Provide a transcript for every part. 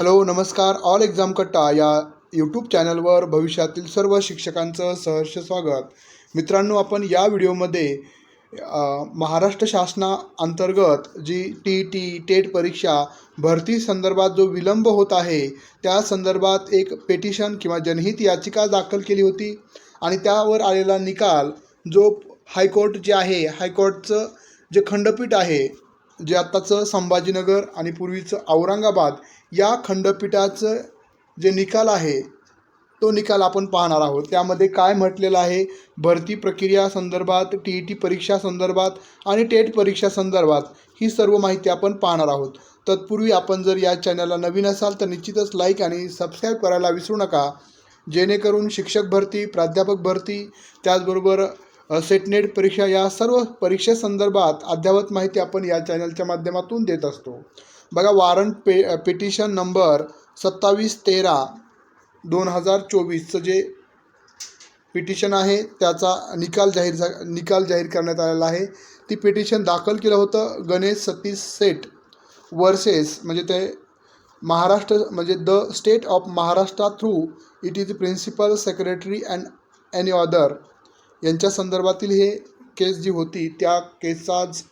Hello नमस्कार. All exam कट्टा या यूट्यूब चॅनलवर भविष्यातील सर्व शिक्षकांचं सहर्ष स्वागत. मित्रांनो, आपण या व्हिडिओमध्ये महाराष्ट्र शासनाअंतर्गत जी टी टेट परीक्षा भरती संदर्भात जो विलंब होत आहे त्या संदर्भात एक पेटिशन किंवा जनहित याचिका दाखल केली होती आणि त्यावर आलेला निकाल जो हायकोर्ट जे आहे, हायकोर्टचं जे खंडपीठ आहे, जे आत्ताचं संभाजीनगर आणि पूर्वीचं औरंगाबाद या खंडपीठाचं जे निकाल आहे तो निकाल आपण पाहणार आहोत. त्यामध्ये काय म्हटलेलं आहे भरती प्रक्रिया संदर्भात, टी परीक्षा संदर्भात आणि टेट परीक्षा संदर्भात ही सर्व माहिती आपण पाहणार आहोत. तत्पूर्वी आपण जर या चॅनलला नवीन असाल तर निश्चितच लाईक आणि सबस्क्राईब करायला विसरू नका, जेणेकरून शिक्षक भरती, प्राध्यापक भरती, त्याचबरोबर सेटनेट परीक्षा या सर्व परीक्षेसंदर्भात अद्ययावत माहिती आपण या चॅनलच्या माध्यमातून देत असतो. बघा, वॉरंट पिटिशन नंबर 27/13/2024चं जे पिटिशन आहे त्याचा निकाल जाहीर करण्यात आलेला आहे. ती पिटिशन दाखल केलं होतं गणेश सतीश सेठ वर्सेस, म्हणजे ते महाराष्ट्र, म्हणजे the state of Maharashtra through it is principal secretary and any other यांच्या संदर्भातील हे केस जी होती त्या केसचा आज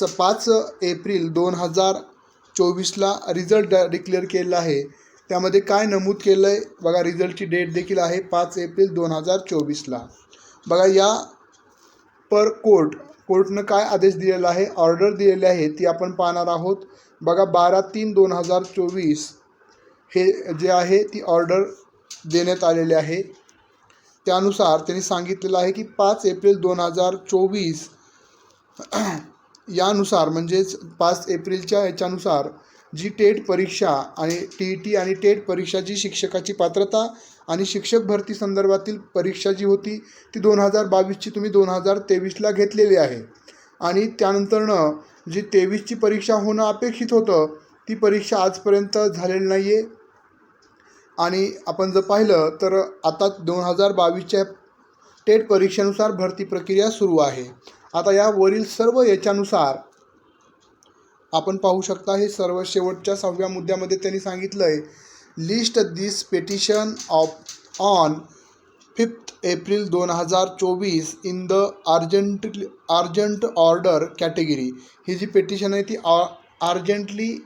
5 एप्रिल 2024ला रिझल्ट डिक्लेअर केलेला आहे. त्यामध्ये काय नमूद केलं आहे बघा, रिझल्टची डेट देखील आहे 5 एप्रिल 2024ला. बघा, या पर कोर्टनं काय आदेश दिलेला आहे, ऑर्डर दिलेली आहे ती आपण पाहणार आहोत. बघा, 12/3/2024 हे जे आहे ती ऑर्डर देण्यात आलेली आहे. त्यानुसार त्यांनी सांगितलेलं आहे की 5 एप्रिल 2024 यानुसार, म्हणजेच 5 एप्रिलच्या याच्यानुसार जी टेट परीक्षा आणि टी आणि टेट परीक्षा, जी शिक्षकाची पात्रता आणि शिक्षक भरती संदर्भातील परीक्षा जी होती ती 2022ची तुम्ही 2023ला घेतलेली आहे. आणि त्यानंतरनं जी 23ची परीक्षा होणं अपेक्षित होतं ती परीक्षा आजपर्यंत झालेली नाही आहे. आणि आपण जर पाहिलं तर आता 2022च्या टेट परीक्षेनुसार भरती प्रक्रिया सुरू आहे. आता यावरील सर्व याच्यानुसार आपण पाहू शकता, हे सर्व शेवटच्या 6व्या मुद्द्यामध्ये त्यांनी सांगितलं आहे, list this petition on 5 April 2024 in the urgent order category. ही जी पेटिशन आहे ती अर्जंटली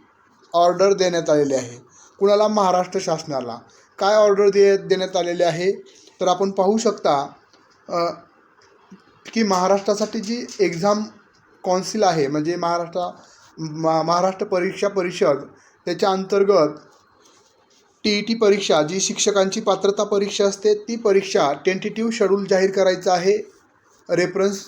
ऑर्डर देण्यात आलेली आहे. कुणाला? महाराष्ट्र शासनाला. काय ऑर्डर देण्यात आलेले आहे तर आपण पाहू शकता की महाराष्ट्रासाठी जी एक्झाम कौन्सिल आहे, म्हणजे महाराष्ट्र परीक्षा परिषद, त्याच्या अंतर्गत टी परीक्षा, जी शिक्षकांची पात्रता परीक्षा असते, ती परीक्षा टेंटेटिव्ह शेड्यूल जाहीर करायचं आहे. रेफरन्स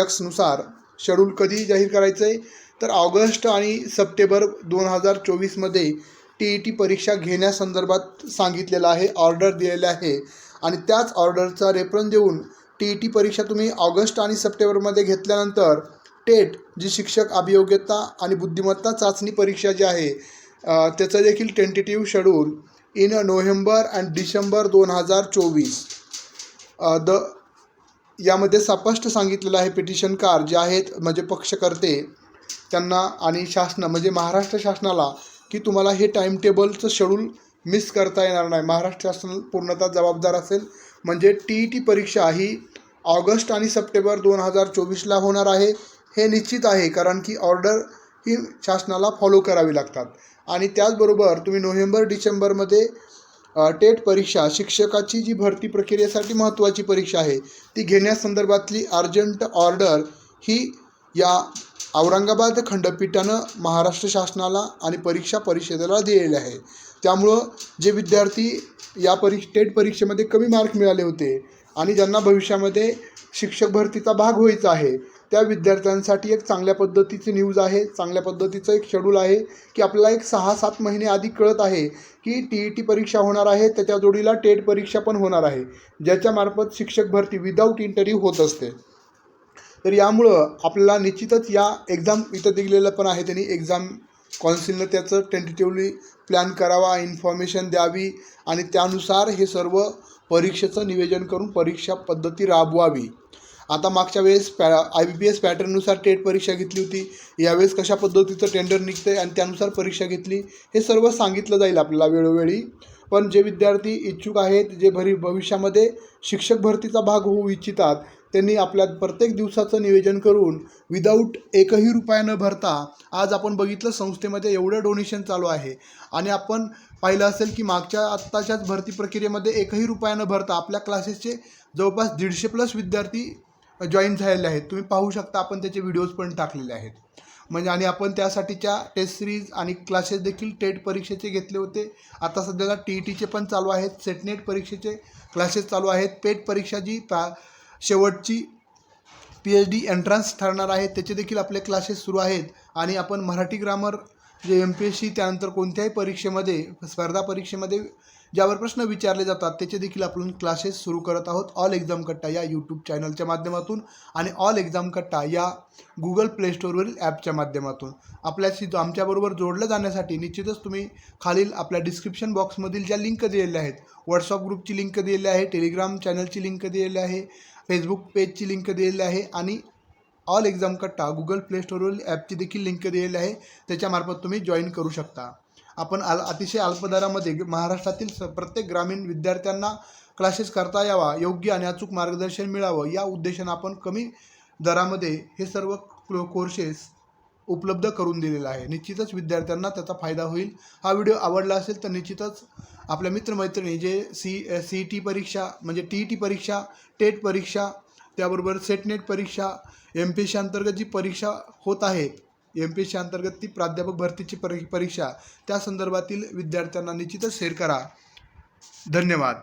Xनुसार शेड्यूल कधी जाहीर करायचं आहे तर ऑगस्ट आणि सप्टेंबर 2024मध्ये टी परीक्षा घेण्यासंदर्भात सांगितलेलं आहे, ऑर्डर दिलेलं आहे. आणि त्याच ऑर्डरचा रेफरन्स देऊन टी परीक्षा तुम्ही ऑगस्ट आणि सप्टेंबरमध्ये घेतल्यानंतर टेट, जी शिक्षक अभियोग्यता आणि बुद्धिमत्ता चाचणी परीक्षा जी आहे त्याचं देखील tentative schedule in November and December 2024 यामध्ये स्पष्ट सांगितलेलं आहे. पिटिशनकार जे आहेत, म्हणजे पक्षकर्ते, त्यांना आणि शासन, म्हणजे महाराष्ट्र शासनाला, की तुम्हाला हे टाईम टेबलचं शेड्यूल मिस करता येणार नाही. महाराष्ट्र शासन पूर्णतः जबाबदार असेल. म्हणजे टी परीक्षा ही ऑगस्ट आणि सप्टेंबर 2024ला होणार आहे हे निश्चित आहे, कारण की ऑर्डर ही शासनाला फॉलो करावी लागतात. आणि त्याचबरोबर तुम्ही नोव्हेंबर डिसेंबरमध्ये टेट परीक्षा, शिक्षकाची जी भरती प्रक्रियेसाठी महत्त्वाची परीक्षा आहे ती घेण्यासंदर्भातली अर्जंट ऑर्डर ही या औरंगाबाद खंडपीठानं महाराष्ट्र शासनाला आणि परीक्षा परिषदेला दिलेले आहे. त्यामुळं जे विद्यार्थी या टेट परीक्षेमध्ये कमी मार्क मिळाले होते आणि ज्यांना भविष्यामध्ये शिक्षक भरतीचा भाग व्हायचा आहे त्या विद्यार्थ्यांसाठी एक चांगल्या पद्धतीची न्यूज आहे, चांगल्या पद्धतीचं एक शेड्यूल आहे की आपल्याला एक 6-7 महिने आधी कळत आहे की टी परीक्षा होणार आहे, त्याच्या जोडीला टेट परीक्षा पण होणार आहे, ज्याच्यामार्फत शिक्षक भरती विदाऊट इंटरव्ह्यू होत असते. तर यामुळं आपल्याला निश्चितच या एक्झाम इथं दिलेलं पण आहे, त्यांनी एक्झाम कौन्सिलनं त्याचं टेंटेटिव्हली प्लॅन करावा, इन्फॉर्मेशन द्यावी आणि त्यानुसार हे सर्व परीक्षेचं नियोजन करून परीक्षा पद्धती राबवावी. आता मागच्या वेळेस IBPS पॅटर्ननुसार टेट परीक्षा घेतली होती, यावेळेस कशा पद्धतीचं टेंडर निघतं आहे आणि त्यानुसार परीक्षा घेतली, हे सर्व सांगितलं जाईल आपल्याला वेळोवेळी. पण जे विद्यार्थी इच्छुक आहेत, जे भविष्यामध्ये शिक्षक भरतीचा भाग होऊ इच्छितात, त्यांनी आपल्या प्रत्येक दिवसाचं नियोजन करून विदाऊट एकही रुपया न भरता, आज आपण बघितलं संस्थेमध्ये एवढं डोनेशन चालू आहे आणि आपण पाहिलं असेल की मागच्या आत्ताच्याच भरती प्रक्रियेमध्ये एकही रुपया न भरता आपल्या क्लासेसचे जवळपास 150+ विद्यार्थी जॉईन झालेले आहेत. तुम्ही पाहू शकता, आपण त्याचे व्हिडिओज पण टाकलेले आहेत. म्हणजे आणि आपण त्यासाठीच्या टेस्ट सिरीज आणि क्लासेस देखील टेट परीक्षेचे घेतले होते. आता सध्याला TETचे पण चालू आहेत, सेटनेट परीक्षेचे क्लासेस चालू आहेत. पेट परीक्षा जी शेवटची PhD एंट्रन्स ठरणार आहे, त्याचे देखील आपले क्लासेस सुरू आहेत. आणि आपण मराठी ग्रामर जे MPSC त्यानंतर कोणत्याही परीक्षेमध्ये, स्पर्धा परीक्षेमध्ये ज्यावर प्रश्न विचारले जातात, त्याचे देखील आपण क्लासेस सुरू करत आहोत ऑल एक्झाम कट्टा या यूट्यूब चॅनलच्या माध्यमातून आणि ऑल एक्झाम कट्टा या Google प्ले स्टोअरवरील ॲपच्या माध्यमातून. आमच्याबरोबर जोडलं जाण्यासाठी निश्चितच तुम्ही खालील आपल्या डिस्क्रिप्शन बॉक्समधील ज्या लिंक दिलेल्या आहेत, व्हॉट्सअप ग्रुपची लिंक दिलेली आहे, टेलिग्राम चॅनलची लिंक दिलेली आहे, फेसबुक पेजची लिंक दिलेली आहे आणि ऑल एक्झाम कट्टा Google प्ले स्टोअरवरील ॲपची देखील लिंक दिलेली आहे, त्याच्यामार्फत तुम्ही जॉईन करू शकता. आपण अतिशय अल्प दरामध्ये महाराष्ट्रातील प्रत्येक ग्रामीण विद्यार्थ्यांना क्लासेस करता यावा, योग्य आणि अचूक मार्गदर्शन मिळावं या उद्देशानं आपण कमी दरामध्ये हे सर्व कोर्सेस उपलब्ध करून दिलेला आहे. निश्चितच विद्यार्थ्यांना त्याचा फायदा होईल. हा व्हिडिओ आवडला असेल तर निश्चितच आपल्या मित्रमैत्रिणी जे CET परीक्षा म्हणजे TET परीक्षा, टेट परीक्षा, त्याबरोबर सेटनेट परीक्षा, MPSC अंतर्गत जी परीक्षा होत आहेत, MPSC अंतर्गत ती प्राध्यापक भरतीची परीक्षा, त्या संदर्भातील विद्यार्थ्यांना निश्चितच शेअर करा. धन्यवाद.